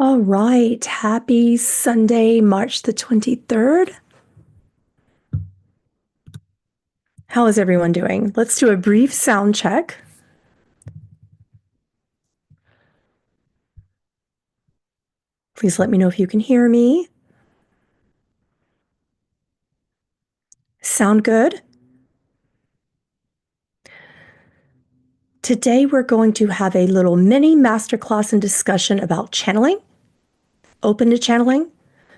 All right. Happy Sunday, March the 23rd. How is everyone doing? Let's do a brief sound check. Please let me know if you can hear me. Sound good? Today, we're going to have a little mini masterclass and discussion about channeling, open to channeling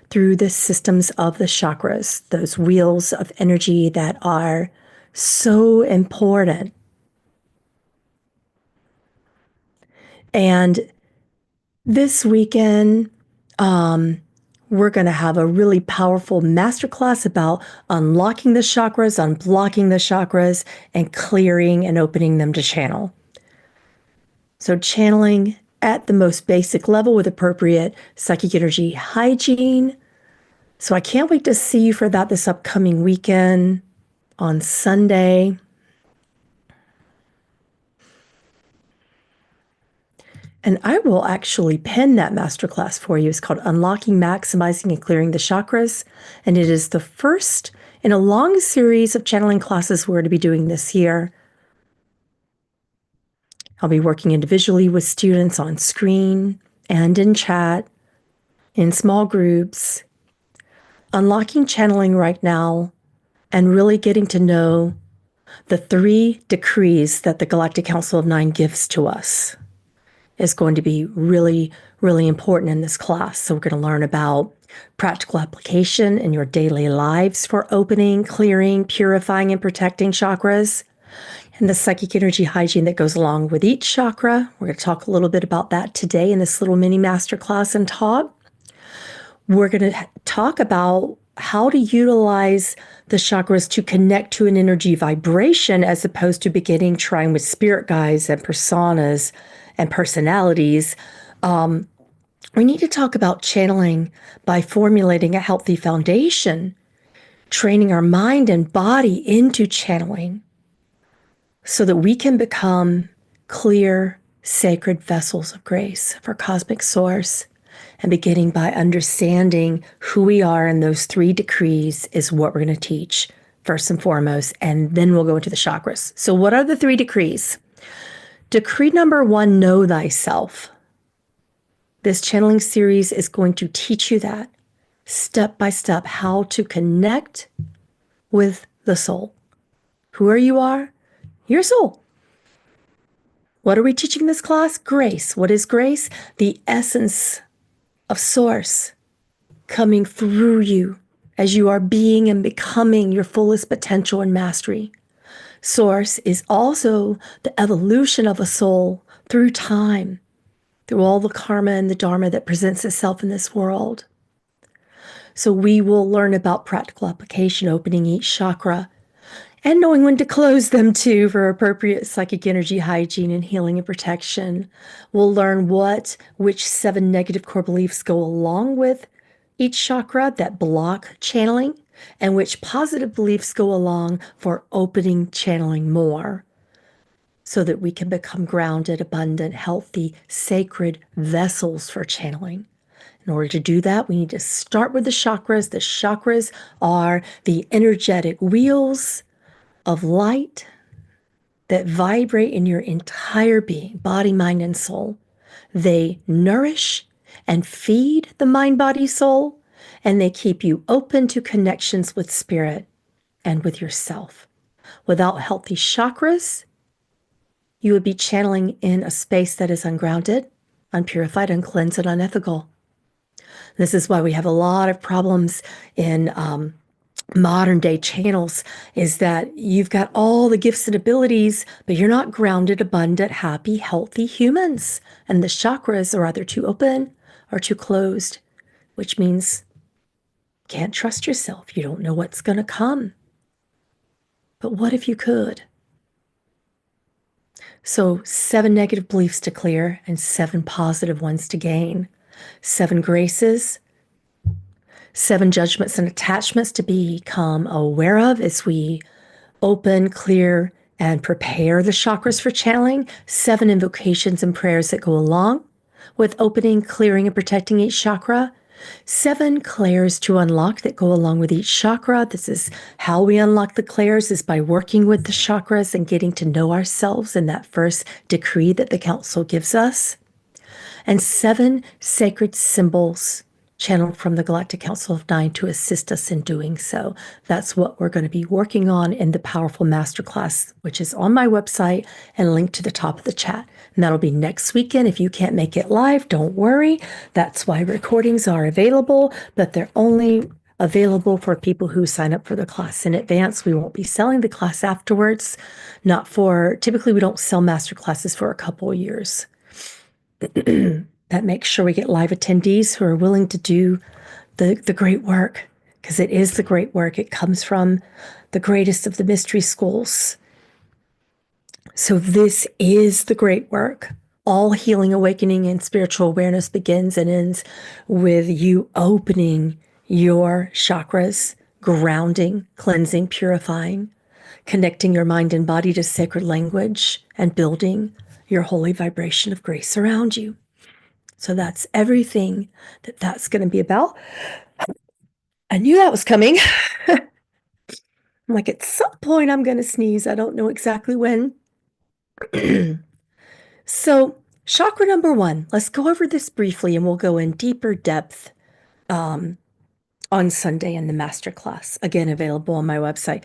through the systems of the chakras, those wheels of energy that are so important. And this weekend, we're going to have a really powerful masterclass about unlocking the chakras, unblocking the chakras, and clearing and opening them to channel. So, channeling at the most basic level with appropriate psychic energy hygiene. So, I can't wait to see you for that this upcoming weekend on Sunday. And I will actually pen that masterclass for you. It's called Unlocking, Maximizing, and Clearing the Chakras. And it is the first in a long series of channeling classes we're to be doing this year. I'll be working individually with students on screen and in chat, in small groups, unlocking channeling right now, and really getting to know the 3 decrees that the Galactic Council of Nine gives to us. Is going to be really, really important in this class. So we're going to learn about practical application in your daily lives for opening, clearing, purifying, and protecting chakras, and the psychic energy hygiene that goes along with each chakra. We're going to talk a little bit about that today in this little mini masterclass and talk. We're going to talk about how to utilize the chakras to connect to an energy vibration as opposed to beginning trying with spirit guides and personas and personalities. We need to talk about channeling by formulating a healthy foundation, training our mind and body into channeling so that we can become clear, sacred vessels of grace for cosmic source. And beginning by understanding who we are in those 3 decrees is what we're going to teach first and foremost, and then we'll go into the chakras. So what are the 3 decrees? Decree number 1, know thyself. This channeling series is going to teach you that step by step, how to connect with the soul. Who you are? Your soul. What are we teaching this class? Grace. What is grace? The essence of source coming through you as you are being and becoming your fullest potential and mastery. Source is also the evolution of a soul through time, through all the karma and the dharma that presents itself in this world. So we will learn about practical application, opening each chakra, and knowing when to close them too for appropriate psychic energy hygiene and healing and protection. We'll learn which 7 negative core beliefs go along with each chakra that block channeling, and which positive beliefs go along for opening channeling more, so that we can become grounded, abundant, healthy, sacred vessels for channeling. In order to do that, we need to start with the chakras. The chakras are the energetic wheels of light that vibrate in your entire being, body, mind, and soul. They nourish and feed the mind, body, soul, and they keep you open to connections with spirit and with yourself. Without healthy chakras, you would be channeling in a space that is ungrounded, unpurified, uncleansed, and unethical. This is why we have a lot of problems in modern day channels, is that you've got all the gifts and abilities, but you're not grounded, abundant, happy, healthy humans. And the chakras are either too open or too closed, which means you can't trust yourself. You don't know what's going to come. But what if you could? So 7 negative beliefs to clear and 7 positive ones to gain. 7 graces, 7 judgments and attachments to become aware of as we open, clear, and prepare the chakras for channeling. 7 invocations and prayers that go along with opening, clearing, and protecting each chakra. 7 clairs to unlock that go along with each chakra. This is how we unlock the clairs, is by working with the chakras and getting to know ourselves in that first decree that the council gives us. And 7 sacred symbols channeled from the Galactic Council of Nine to assist us in doing so. That's what we're going to be working on in the Powerful Masterclass, which is on my website and linked to the top of the chat. And that'll be next weekend. If you can't make it live, don't worry. That's why recordings are available, but they're only available for people who sign up for the class in advance. We won't be selling the class afterwards. Typically we don't sell master classes for a couple of years. That makes sure we get live attendees who are willing to do the great work, because it is the great work. It comes from the greatest of the mystery schools. So this is the great work. All healing, awakening, and spiritual awareness begins and ends with you opening your chakras, grounding, cleansing, purifying, connecting your mind and body to sacred language, and building your holy vibration of grace around you. So that's everything that's going to be about. I knew that was coming. I'm like, at some point I'm going to sneeze. I don't know exactly when. So chakra number 1, let's go over this briefly and we'll go in deeper depth on Sunday in the masterclass. Again, available on my website.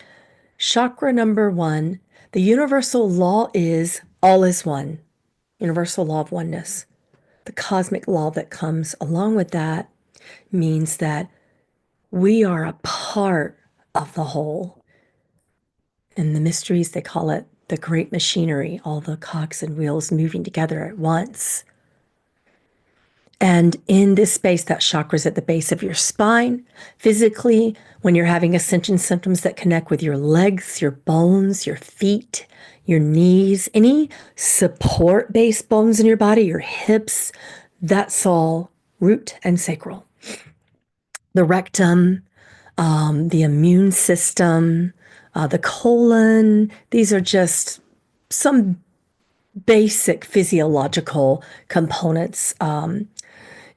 Chakra number 1, the universal law is all is one. Universal law of oneness. The cosmic law that comes along with that means that we are a part of the whole. In the mysteries, they call it the great machinery, all the cogs and wheels moving together at once. And in this space, that chakra is at the base of your spine. Physically, when you're having ascension symptoms that connect with your legs, your bones, your feet, your knees, any support-based bones in your body, your hips, that's all root and sacral. The rectum, the immune system, the colon, these are just some basic physiological components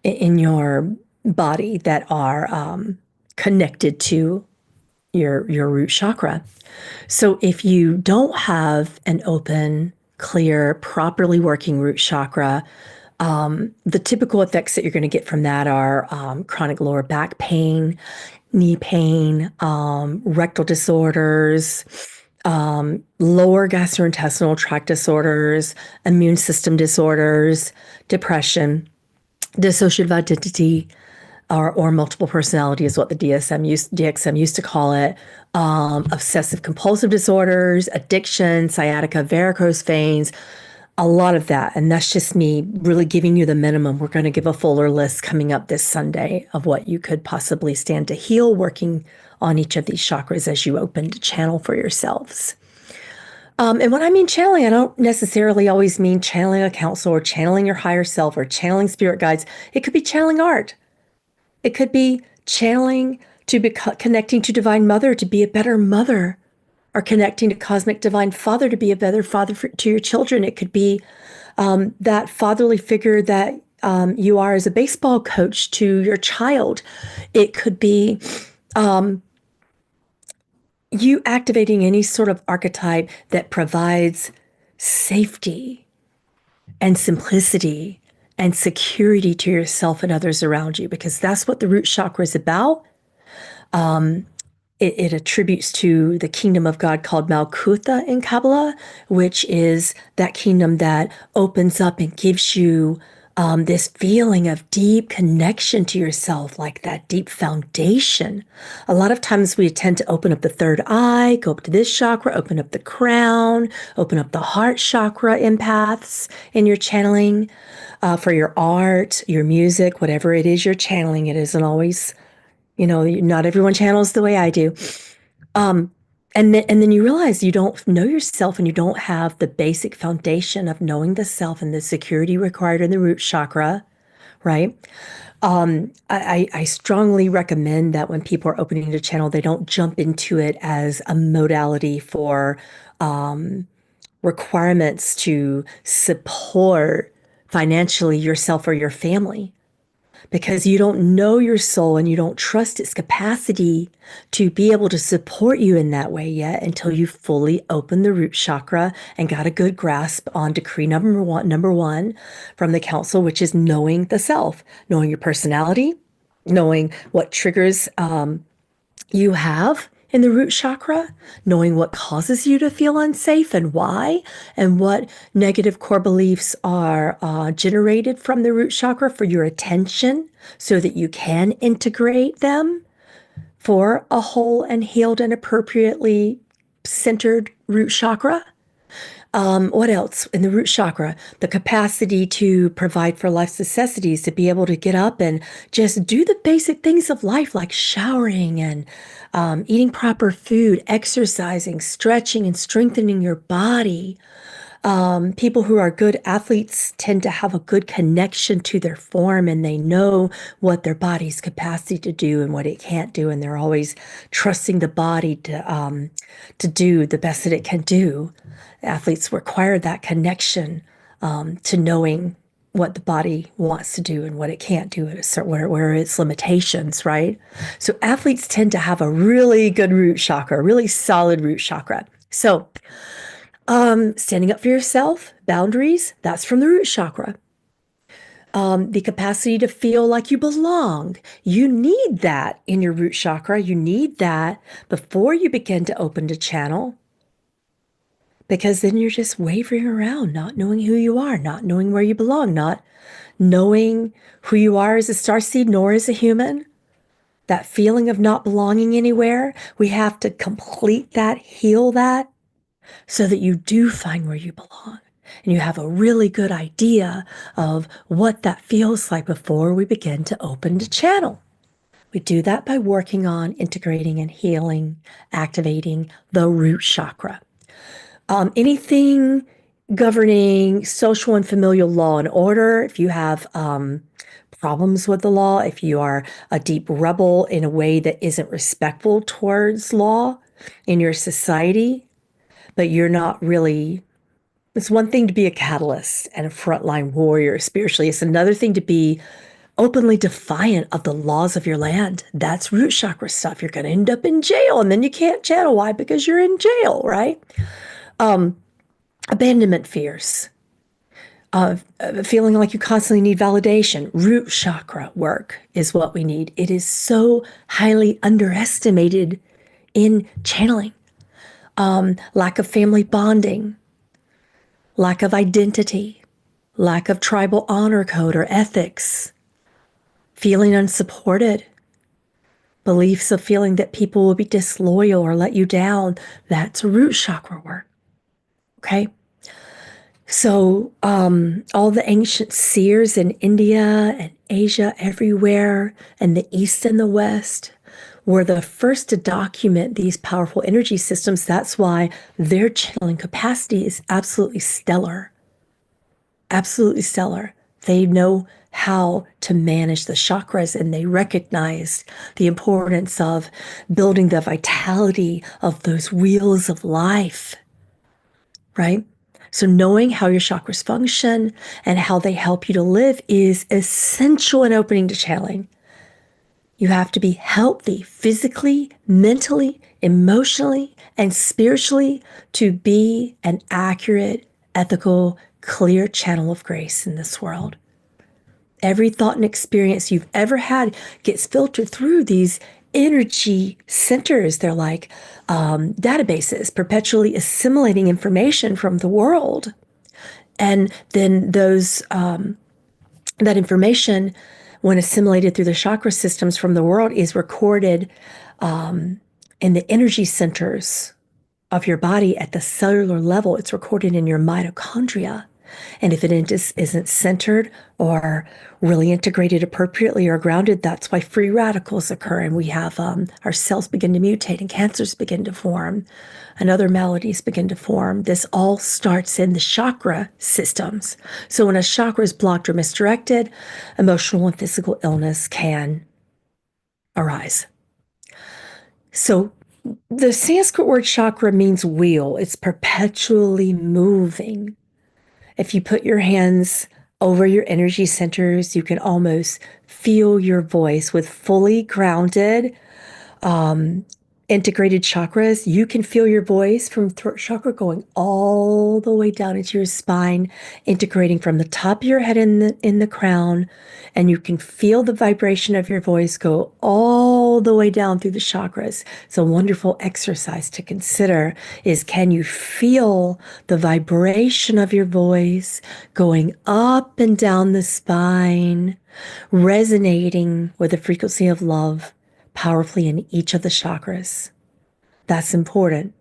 in your body that are connected to your root chakra. So if you don't have an open, clear, properly working root chakra, the typical effects that you're going to get from that are chronic lower back pain, knee pain, rectal disorders, lower gastrointestinal tract disorders, immune system disorders, depression, dissociative identity, or multiple personality is what the DXM used to call it, obsessive compulsive disorders, addiction, sciatica, varicose veins, a lot of that. And that's just me really giving you the minimum. We're going to give a fuller list coming up this Sunday of what you could possibly stand to heal, working on each of these chakras as you open to channel for yourselves. And when I mean channeling, I don't necessarily always mean channeling a counselor or channeling your higher self or channeling spirit guides. It could be channeling art. It could be channeling to be connecting to Divine Mother to be a better mother, or connecting to Cosmic Divine Father to be a better father to your children. It could be that fatherly figure that you are as a baseball coach to your child. It could be you activating any sort of archetype that provides safety and simplicity and security to yourself and others around you, because that's what the root chakra is about. It attributes to the kingdom of God called Malkutha in Kabbalah, which is that kingdom that opens up and gives you this feeling of deep connection to yourself, like that deep foundation. A lot of times we tend to open up the third eye, go up to this chakra, open up the crown, open up the heart chakra empaths in your channeling for your art, your music, whatever it is you're channeling. It isn't always, not everyone channels the way I do. And then you realize you don't know yourself and you don't have the basic foundation of knowing the self and the security required in the root chakra, right? I strongly recommend that when people are opening the channel, they don't jump into it as a modality for requirements to support financially yourself or your family because you don't know your soul and you don't trust its capacity to be able to support you in that way yet until you fully open the root chakra and got a good grasp on decree number one from the council, which is knowing the self, knowing your personality, knowing what triggers you have in the root chakra, knowing what causes you to feel unsafe and why, and what negative core beliefs are generated from the root chakra for your attention so that you can integrate them for a whole and healed and appropriately centered root chakra. What else? In the root chakra, the capacity to provide for life's necessities, to be able to get up and just do the basic things of life, like showering and eating proper food, exercising, stretching, and strengthening your body. People who are good athletes tend to have a good connection to their form and they know what their body's capacity to do and what it can't do. And they're always trusting the body to do the best that it can do. Athletes require that connection to knowing what the body wants to do and what it can't do at a certain where its limitations, right? So athletes tend to have a really good root chakra, a really solid root chakra. So standing up for yourself, boundaries, that's from the root chakra. The capacity to feel like you belong. You need that in your root chakra. You need that before you begin to open to channel, because then you're just wavering around, not knowing who you are, not knowing where you belong, not knowing who you are as a starseed nor as a human. That feeling of not belonging anywhere, we have to complete that, heal that, so that you do find where you belong and you have a really good idea of what that feels like before we begin to open the channel. We do that by working on integrating and healing, activating the root chakra. Anything governing social and familial law and order, if you have problems with the law, if you are a deep rebel in a way that isn't respectful towards law in your society, but you're not really, it's one thing to be a catalyst and a frontline warrior spiritually. It's another thing to be openly defiant of the laws of your land. That's root chakra stuff. You're going to end up in jail and then you can't channel. Why? Because you're in jail, right? Abandonment fears, feeling like you constantly need validation. Root chakra work is what we need. It is so highly underestimated in channeling. Lack of family bonding, lack of identity, lack of tribal honor code or ethics, feeling unsupported, beliefs of feeling that people will be disloyal or let you down. That's root chakra work. Okay. So, all the ancient seers in India and Asia, everywhere, and the East and the West were the first to document these powerful energy systems. That's why their channeling capacity is absolutely stellar. Absolutely stellar. They know how to manage the chakras and they recognized the importance of building the vitality of those wheels of life, right? So knowing how your chakras function and how they help you to live is essential in opening to channeling. You have to be healthy physically, mentally, emotionally, and spiritually to be an accurate, ethical, clear channel of grace in this world. Every thought and experience you've ever had gets filtered through these energy centers. They're like databases, perpetually assimilating information from the world. And then that information, when assimilated through the chakra systems from the world, is recorded in the energy centers of your body at the cellular level. It's recorded in your mitochondria. And if it isn't centered or really integrated appropriately or grounded, that's why free radicals occur. And we have our cells begin to mutate and cancers begin to form and other maladies begin to form. This all starts in the chakra systems. So when a chakra is blocked or misdirected, emotional and physical illness can arise. So the Sanskrit word chakra means wheel. It's perpetually moving. If you put your hands over your energy centers. You can almost feel your voice with fully grounded integrated chakras. You can feel your voice from throat chakra going all the way down into your spine, integrating from the top of your head in the crown, and you can feel the vibration of your voice go all the way down through the chakras. So a wonderful exercise to consider is, can you feel the vibration of your voice going up and down the spine, resonating with the frequency of love powerfully in each of the chakras? That's important.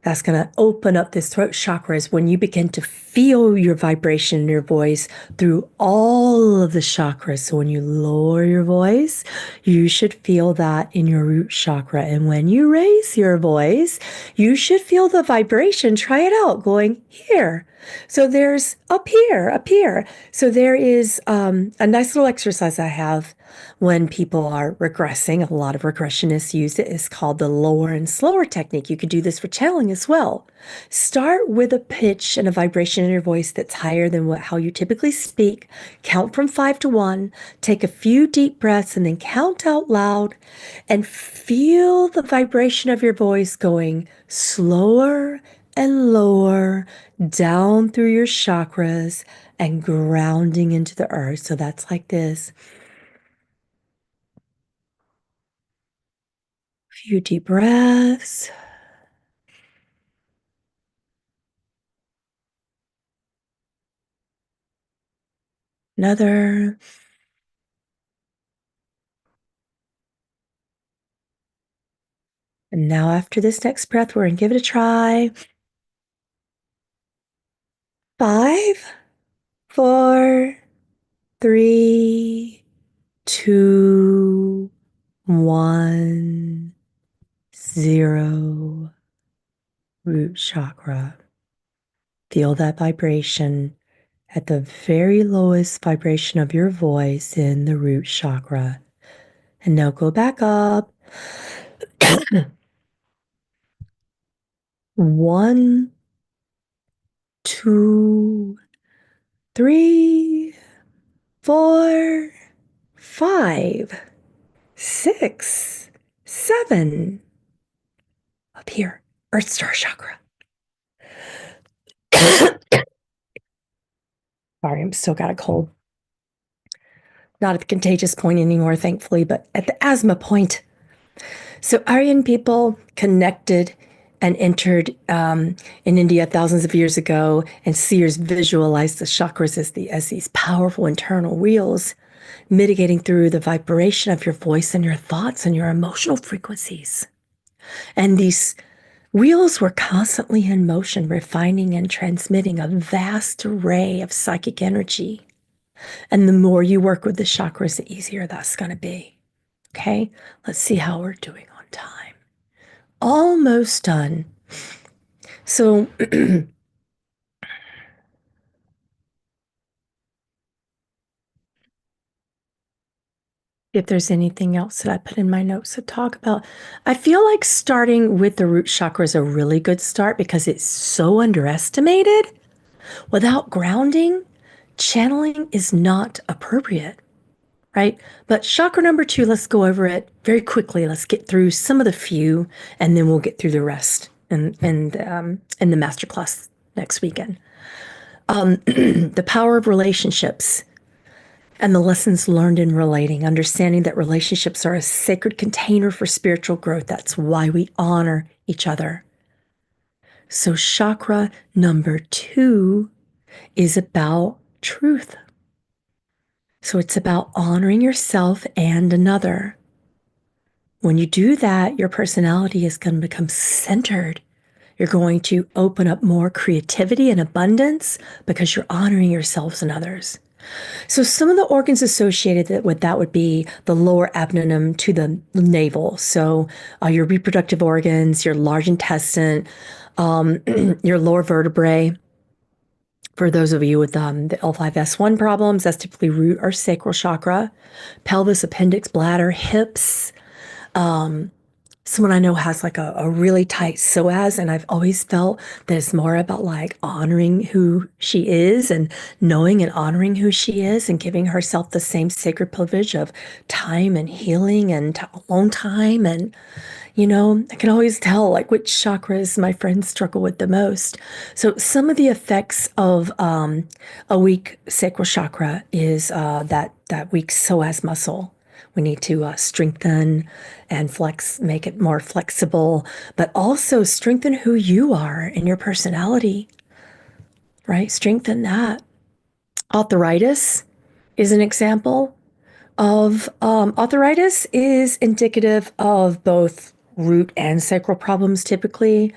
That's going to open up this throat chakras when you begin to feel your vibration in your voice through all of the chakras. So when you lower your voice, you should feel that in your root chakra. And when you raise your voice, you should feel the vibration. Try it out going here. So there's up here, up here. So there is a nice little exercise I have when people are regressing. A lot of regressionists use it. It's called the lower and slower technique. You could do this for channeling as well. Start with a pitch and a vibration in your voice that's higher than how you typically speak. Count from 5 to 1. Take a few deep breaths and then count out loud and feel the vibration of your voice going slower and lower down through your chakras and grounding into the earth. So that's like this. Few deep breaths. Another. And now after this next breath, we're going to give it a try. 5, 4, 3, 2, 1, 0. Root chakra. Feel that vibration at the very lowest vibration of your voice in the root chakra. And now go back up. 1, 2, 3, 4, 5, 6, 7. Up here, Earth Star Chakra. Sorry, I'm still got a cold. Not at the contagious point anymore, thankfully, but at the asthma point. So Aryan people connected and entered in India thousands of years ago, and seers visualized the chakras as these powerful internal wheels, mitigating through the vibration of your voice and your thoughts and your emotional frequencies. And these wheels were constantly in motion, refining and transmitting a vast array of psychic energy. And the more you work with the chakras, the easier that's going to be. Okay, let's see how we're doing on time. Almost done. So, if there's anything else that I put in my notes to talk about, I feel like starting with the root chakra is a really good start because it's so underestimated. Without grounding, channeling is not appropriate, right? But chakra number 2, let's go over it very quickly. Let's get through some of the few, and then we'll get through the rest in the masterclass next weekend. The power of relationships and the lessons learned in relating, understanding that relationships are a sacred container for spiritual growth. That's why we honor each other. So chakra number 2 is about truth. So it's about honoring yourself and another. When you do that, your personality is going to become centered. You're going to open up more creativity and abundance because you're honoring yourselves and others. So some of the organs associated with that would be the lower abdomen to the navel. So your reproductive organs, your large intestine, your lower vertebrae. For those of you with the L5S1 problems, that's typically root or sacral chakra, pelvis, appendix, bladder, hips, someone I know has like a really tight psoas, and I've always felt that it's more about like honoring who she is and knowing and honoring who she is and giving herself the same sacred privilege of time and healing and alone time. And, I can always tell like which chakras my friends struggle with the most. So some of the effects of a weak sacral chakra is that weak psoas muscle. We need to strengthen and flex, make it more flexible, but also strengthen who you are and your personality, right? Strengthen that. Arthritis is an example of arthritis is indicative of both root and sacral problems typically,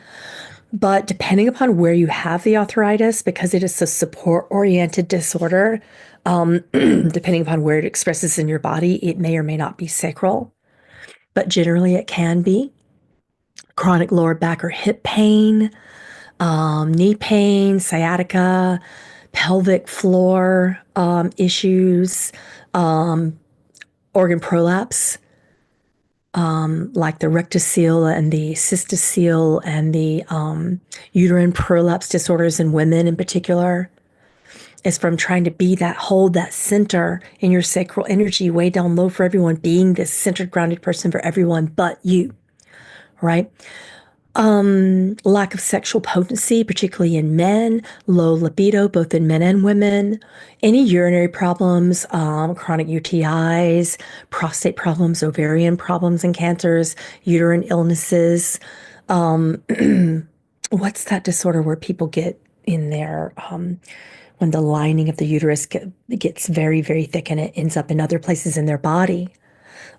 but depending upon where you have the arthritis, because it is a support-oriented disorder, depending upon where it expresses in your body, it may or may not be sacral, but generally it can be. Chronic lower back or hip pain, knee pain, sciatica, pelvic floor issues, organ prolapse, like the rectocele and the cystocele and the uterine prolapse disorders in women in particular, is from trying to be that, hold that center in your sacral energy way down low for everyone, being this centered, grounded person for everyone but you, right? Lack of sexual potency, particularly in men, low libido, both in men and women, any urinary problems, chronic UTIs, prostate problems, ovarian problems and cancers, uterine illnesses. What's that disorder where people get in there when the lining of the uterus gets very, very thick and it ends up in other places in their body?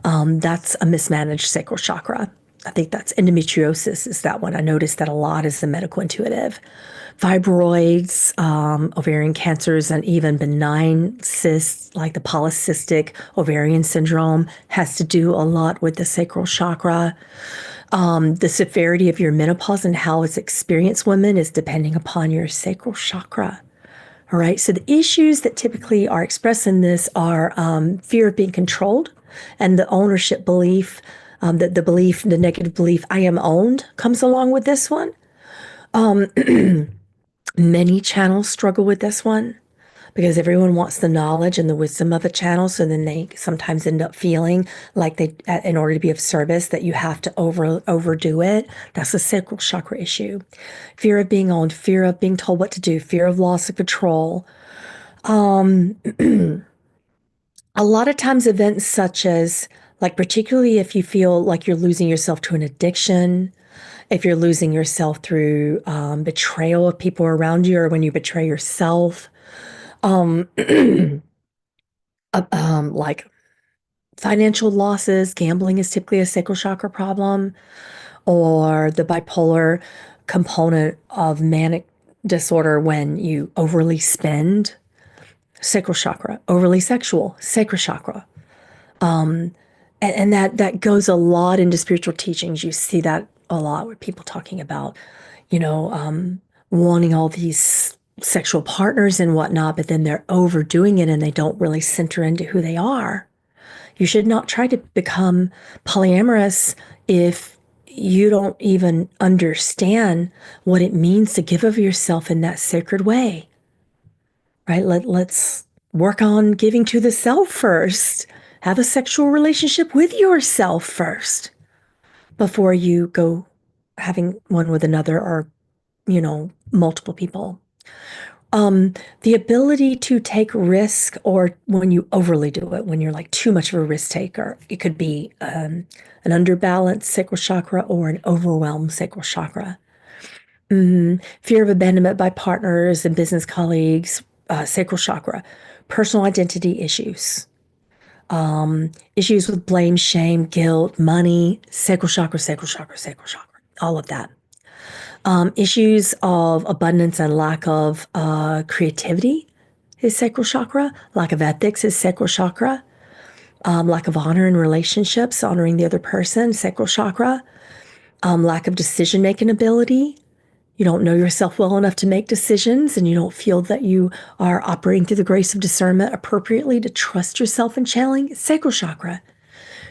That's a mismanaged sacral chakra. I think that's endometriosis is that one. I noticed that a lot as a medical intuitive. Fibroids, ovarian cancers, and even benign cysts like the polycystic ovarian syndrome has to do a lot with the sacral chakra. The severity of your menopause and how it's experienced women is depending upon your sacral chakra. All right. So the issues that typically are expressed in this are fear of being controlled and the ownership belief, the belief, the negative belief, I am owned comes along with this one. Many channels struggle with this one because everyone wants the knowledge and the wisdom of a channel. So then they sometimes end up feeling like in order to be of service, that you have to overdo it. That's a sacral chakra issue. Fear of being owned, fear of being told what to do, fear of loss of control. A lot of times events such as, like, particularly if you feel like you're losing yourself to an addiction, if you're losing yourself through betrayal of people around you, or when you betray yourself, like financial losses, gambling is typically a sacral chakra problem, or the bipolar component of manic disorder when you overly spend, sacral chakra, overly sexual, sacral chakra. And that goes a lot into spiritual teachings. You see that a lot with people talking about, you know, wanting all these sexual partners and whatnot, but then they're overdoing it and they don't really center into who they are. You should not try to become polyamorous if you don't even understand what it means to give of yourself in that sacred way, right? Let's work on giving to the self first. Have a sexual relationship with yourself first before you go having one with another or, multiple people. The ability to take risk, or when you overly do it, when you're like too much of a risk taker, it could be an underbalanced sacral chakra or an overwhelmed sacral chakra. Fear of abandonment by partners and business colleagues, sacral chakra. Personal identity issues, issues with blame, shame, guilt, money, sacral chakra, sacral chakra, sacral chakra, all of that. Issues of abundance and lack of creativity is sacral chakra. Lack of ethics is sacral chakra. Lack of honor in relationships, honoring the other person, sacral chakra. Lack of decision-making ability. You don't know yourself well enough to make decisions, and you don't feel that you are operating through the grace of discernment appropriately to trust yourself and channeling, sacral chakra.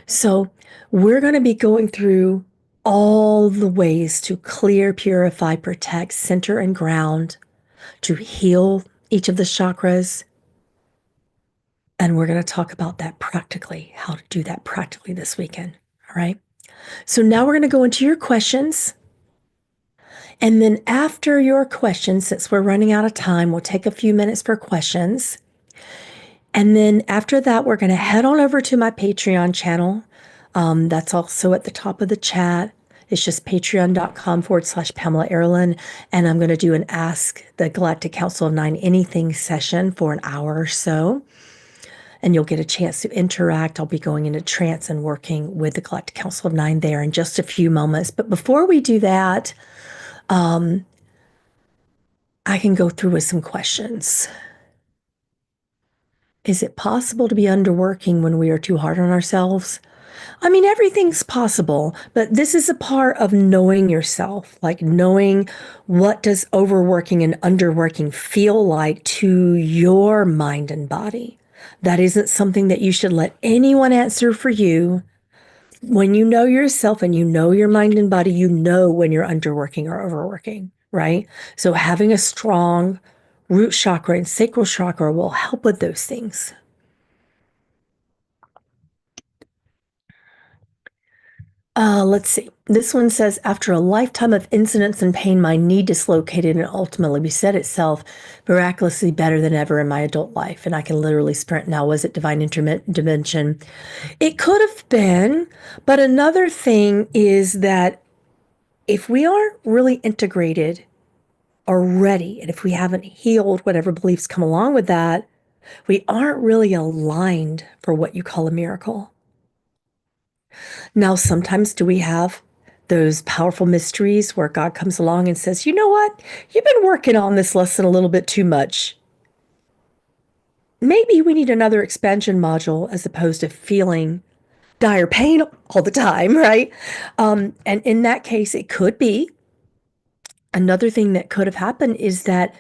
So we're going to be going through all the ways to clear, purify, protect, center, and ground, to heal each of the chakras. And we're going to talk about that practically, how to do that practically this weekend. All right. So now we're going to go into your questions. And then after your questions, since we're running out of time, we'll take a few minutes for questions. And then after that, we're going to head on over to my Patreon channel. That's also at the top of the chat. It's just patreon.com/Pamela Erlin. And I'm going to do an Ask the Galactic Council of Nine Anything session for an hour or so. And you'll get a chance to interact. I'll be going into trance and working with the Galactic Council of Nine there in just a few moments. But before we do that, I can go through with some questions. Is it possible to be underworking when we are too hard on ourselves? I mean, everything's possible, but this is a part of knowing yourself, like knowing what does overworking and underworking feel like to your mind and body. That isn't something that you should let anyone answer for you. When you know yourself and you know your mind and body, you know when you're underworking or overworking, right? So having a strong root chakra and sacral chakra will help with those things. Let's see. This one says, after a lifetime of incidents and pain, my knee dislocated and ultimately reset itself miraculously better than ever in my adult life. And I can literally sprint now. Was it divine intervention? It could have been. But another thing is that if we aren't really integrated or ready, and if we haven't healed whatever beliefs come along with that, we aren't really aligned for what you call a miracle. Now, sometimes do we have those powerful mysteries where God comes along and says, you know what? You've been working on this lesson a little bit too much. Maybe we need another expansion module as opposed to feeling dire pain all the time, right? And in that case, it could be. Another thing that could have happened is that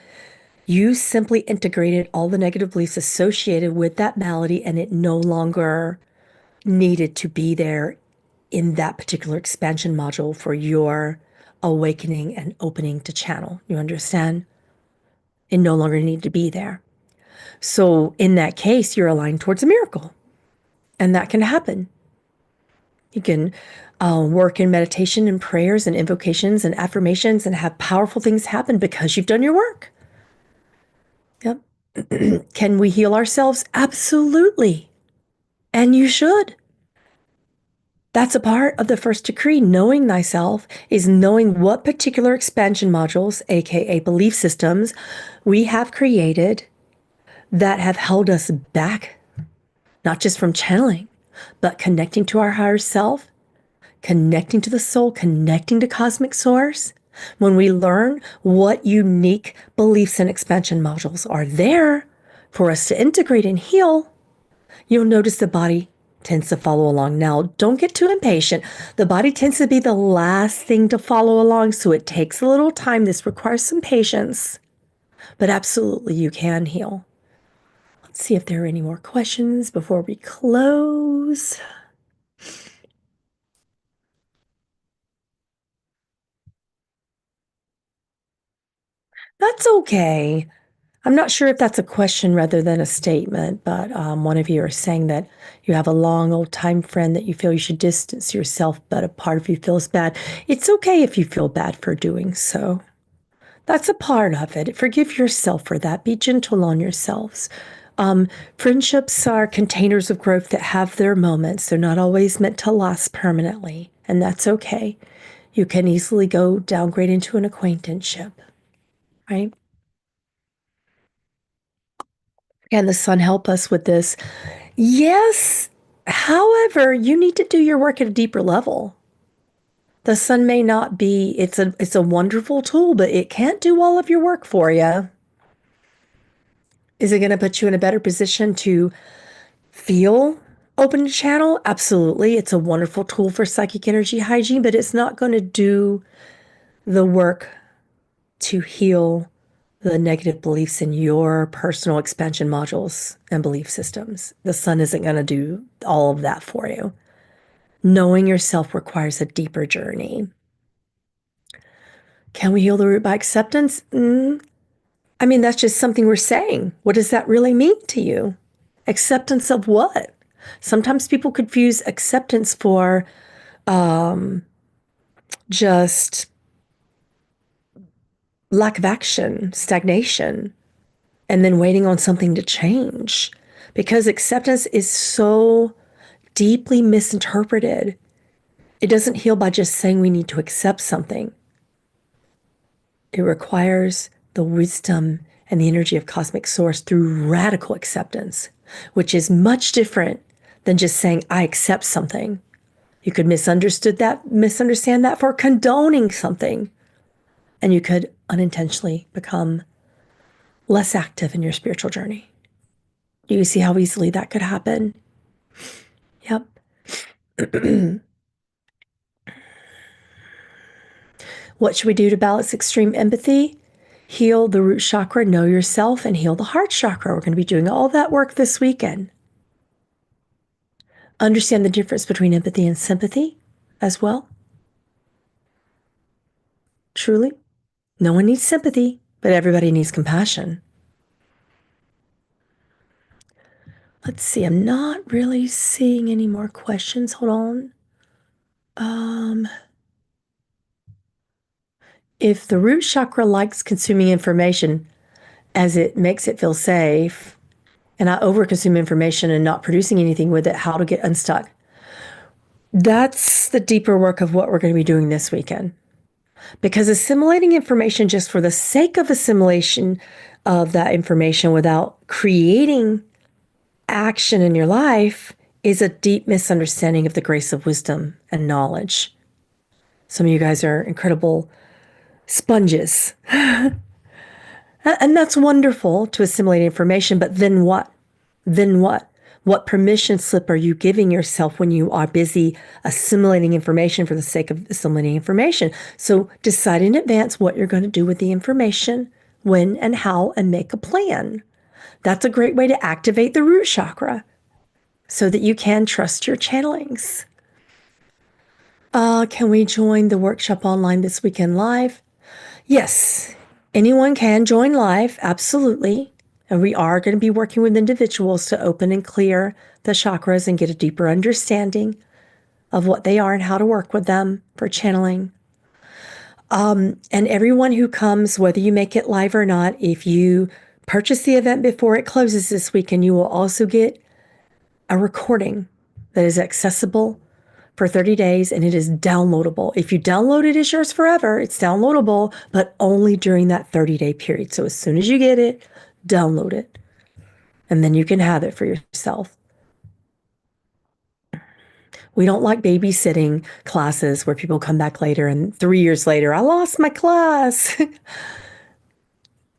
you simply integrated all the negative beliefs associated with that malady and it no longer needed to be there in that particular expansion module for your awakening and opening to channel. You understand? It no longer needed to be there. So in that case, you're aligned towards a miracle. And that can happen. You can work in meditation and prayers and invocations and affirmations and have powerful things happen because you've done your work. Yep. Can we heal ourselves? Absolutely. And you should. That's a part of the first decree. Knowing thyself is knowing what particular expansion modules, aka belief systems, we have created that have held us back, not just from channeling, but connecting to our higher self, connecting to the soul, connecting to cosmic source. When we learn what unique beliefs and expansion modules are there for us to integrate and heal, you'll notice the body tends to follow along. Now, don't get too impatient. The body tends to be the last thing to follow along, so it takes a little time. This requires some patience, but absolutely you can heal. Let's see if there are any more questions before we close. That's okay. I'm not sure if that's a question rather than a statement, but one of you are saying that you have a long old time friend that you feel you should distance yourself, but a part of you feels bad. It's okay if you feel bad for doing so. That's a part of it. Forgive yourself for that. Be gentle on yourselves. Friendships are containers of growth that have their moments. They're not always meant to last permanently, and that's okay. You can easily go downgrade into an acquaintanceship, right? Can the sun help us with this? Yes. However, you need to do your work at a deeper level. The sun may not be, it's a wonderful tool, but it can't do all of your work for you. Is it going to put you in a better position to feel open to channel? Absolutely. It's a wonderful tool for psychic energy hygiene, but it's not going to do the work to heal the negative beliefs in your personal expansion modules and belief systems. The sun isn't going to do all of that for you. Knowing yourself requires a deeper journey. Can we heal the root by acceptance? I mean, that's just something we're saying. What does that really mean to you? Acceptance of what? Sometimes people confuse acceptance for just lack of action, stagnation, and then waiting on something to change. Because acceptance is so deeply misinterpreted. It doesn't heal by just saying we need to accept something. It requires the wisdom and the energy of cosmic source through radical acceptance, which is much different than just saying, I accept something. You could misunderstand that for condoning something. And you could unintentionally become less active in your spiritual journey. Do you see how easily that could happen? Yep. What should we do to balance extreme empathy? Heal the root chakra, know yourself, and heal the heart chakra. We're going to be doing all that work this weekend. Understand the difference between empathy and sympathy as well. Truly, no one needs sympathy, but everybody needs compassion. Let's see, I'm not really seeing any more questions. Hold on. If the root chakra likes consuming information as it makes it feel safe, and I overconsume information and not producing anything with it, how to get unstuck. That's the deeper work of what we're going to be doing this weekend. Because assimilating information just for the sake of assimilation of that information without creating action in your life is a deep misunderstanding of the grace of wisdom and knowledge. Some of you guys are incredible sponges. And that's wonderful to assimilate information, but then what? Then what? What permission slip are you giving yourself when you are busy assimilating information for the sake of assimilating information? So decide in advance what you're going to do with the information, when and how, and make a plan. That's a great way to activate the root chakra so that you can trust your channelings. Can we join the workshop online this weekend live? Yes, anyone can join live, absolutely. And we are going to be working with individuals to open and clear the chakras and get a deeper understanding of what they are and how to work with them for channeling. And everyone who comes, whether you make it live or not, if you purchase the event before it closes this weekend, you will also get a recording that is accessible for 30 days, and it is downloadable. If you download it, it's yours forever. It's downloadable, but only during that 30-day period. So as soon as you get it, download it, and then you can have it for yourself. We don't like babysitting classes where people come back later and 3 years later, I lost my class.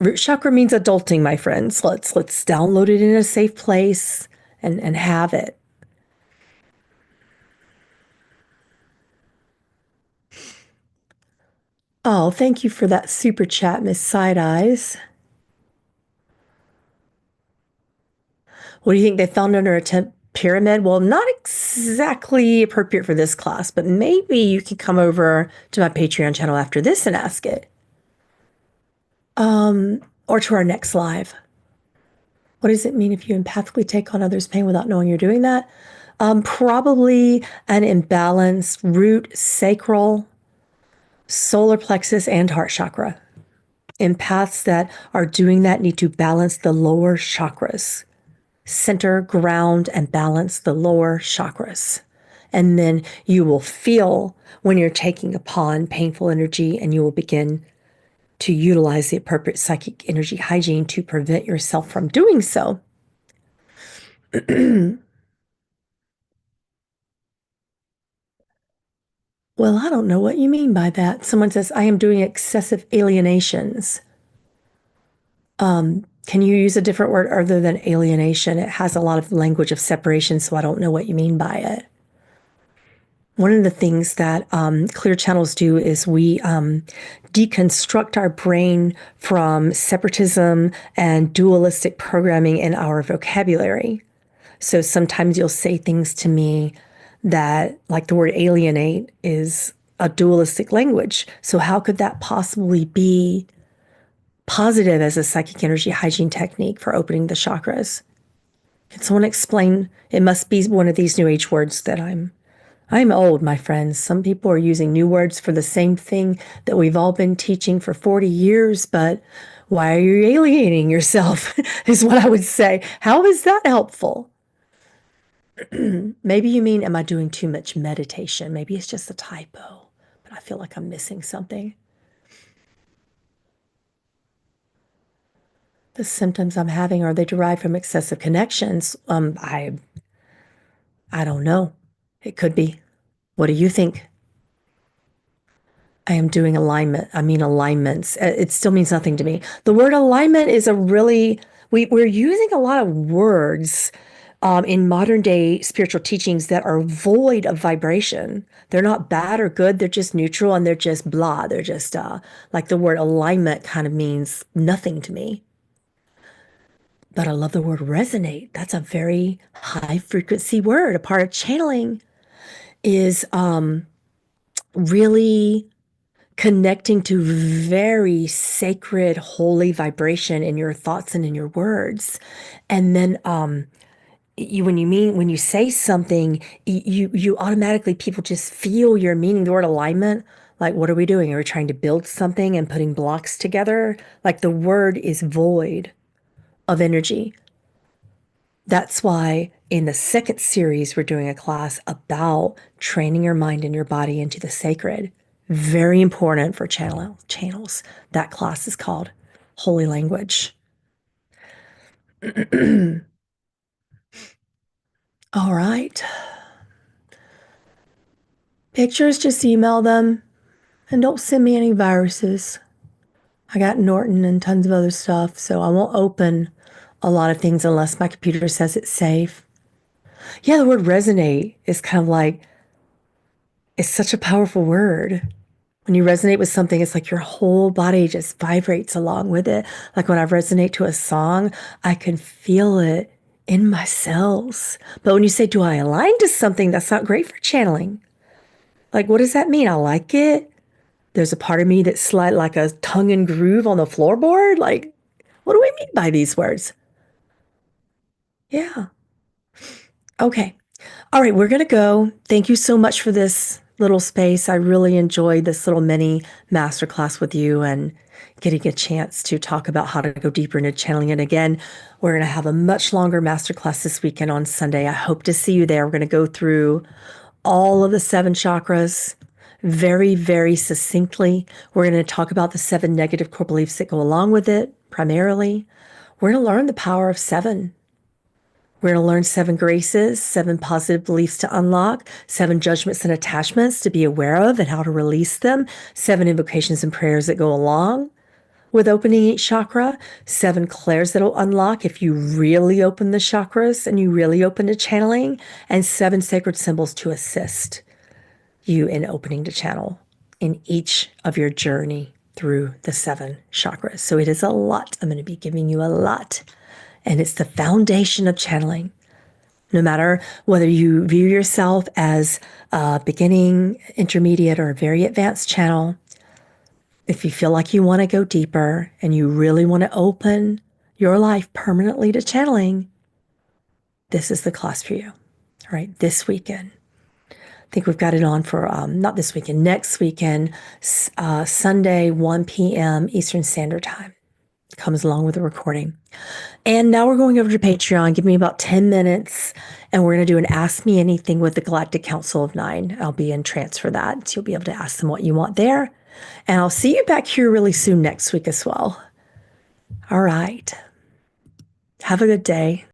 Root chakra means adulting, my friends. Let's download it in a safe place and have it. Oh, thank you for that super chat, Miss Side Eyes. What do you think they found under a pyramid? Well, not exactly appropriate for this class, but maybe you could come over to my Patreon channel after this and ask it. Or to our next live. What does it mean if you empathically take on others' pain without knowing you're doing that? Probably an imbalanced root, sacral, solar plexus, and heart chakra. Empaths that are doing that need to balance the lower chakras. Center, ground, and balance the lower chakras. And then you will feel when you're taking upon painful energy, and you will begin to utilize the appropriate psychic energy hygiene to prevent yourself from doing so. Well, I don't know what you mean by that. Someone says, I am doing excessive alienations. Can you use a different word other than alienation? It has a lot of language of separation, so I don't know what you mean by it. One of the things that clear channels do is we deconstruct our brain from separatism and dualistic programming in our vocabulary. So sometimes you'll say things to me that, like the word alienate, is a dualistic language. So, how could that possibly be positive as a psychic energy hygiene technique for opening the chakras? Can someone explain? It must be one of these new age words that I'm old, my friends. Some people are using new words for the same thing that we've all been teaching for 40 years, but why are you alienating yourself? Is what I would say. How is that helpful? Maybe you mean, am I doing too much meditation? Maybe it's just a typo, but I feel like I'm missing something. The symptoms I'm having, are they derived from excessive connections? I don't know. It could be. What do you think? I am doing alignment. I mean alignments. It still means nothing to me. The word alignment is a really, we're using a lot of words in modern day spiritual teachings that are void of vibration. They're not bad or good. They're just neutral and they're just blah. They're just like the word alignment kind of means nothing to me. But I love the word resonate. That's a very high frequency word. A part of channeling is really connecting to very sacred, holy vibration in your thoughts and in your words. And then when you say something, you automatically, people just feel your meaning. The word alignment, like what are we doing? Are we trying to build something and putting blocks together? Like the word is void of energy. That's why in the second series, we're doing a class about training your mind and your body into the sacred. Very important for channels. That class is called Holy Language. All right. Pictures, just email them and don't send me any viruses. I got Norton and tons of other stuff, so I won't open a lot of things unless my computer says it's safe. Yeah, the word resonate is kind of like, it's such a powerful word. When you resonate with something, it's like your whole body just vibrates along with it. Like when I resonate to a song, I can feel it in my cells. But when you say, do I align to something, that's not great for channeling. Like, what does that mean? I like it. There's a part of me that's like a tongue and groove on the floorboard. Like, what do we mean by these words? Yeah. Okay. All right, we're going to go. Thank you so much for this little space. I really enjoyed this little mini masterclass with you and getting a chance to talk about how to go deeper into channeling. And again, we're going to have a much longer masterclass this weekend on Sunday. I hope to see you there. We're going to go through all of the seven chakras very, very succinctly. We're going to talk about the seven negative core beliefs that go along with it primarily. We're going to learn the power of seven. We're going to learn seven graces, seven positive beliefs to unlock, seven judgments and attachments to be aware of and how to release them, seven invocations and prayers that go along with opening each chakra, seven clairs that'll unlock if you really open the chakras and you really open to channeling, and seven sacred symbols to assist you in opening to channel in each of your journey through the seven chakras. So it is a lot. I'm going to be giving you a lot. And it's the foundation of channeling. No matter whether you view yourself as a beginning, intermediate, or a very advanced channel, if you feel like you want to go deeper and you really want to open your life permanently to channeling, this is the class for you. All right, this weekend. I think we've got it on for, not this weekend, next weekend, Sunday, 1 p.m. Eastern Standard Time. It comes along with the recording. And now we're going over to Patreon. Give me about 10 minutes, and we're going to do an Ask Me Anything with the Galactic Council of Nine. I'll be in trance for that, so you'll be able to ask them what you want there. And I'll see you back here really soon next week as well. All right. Have a good day.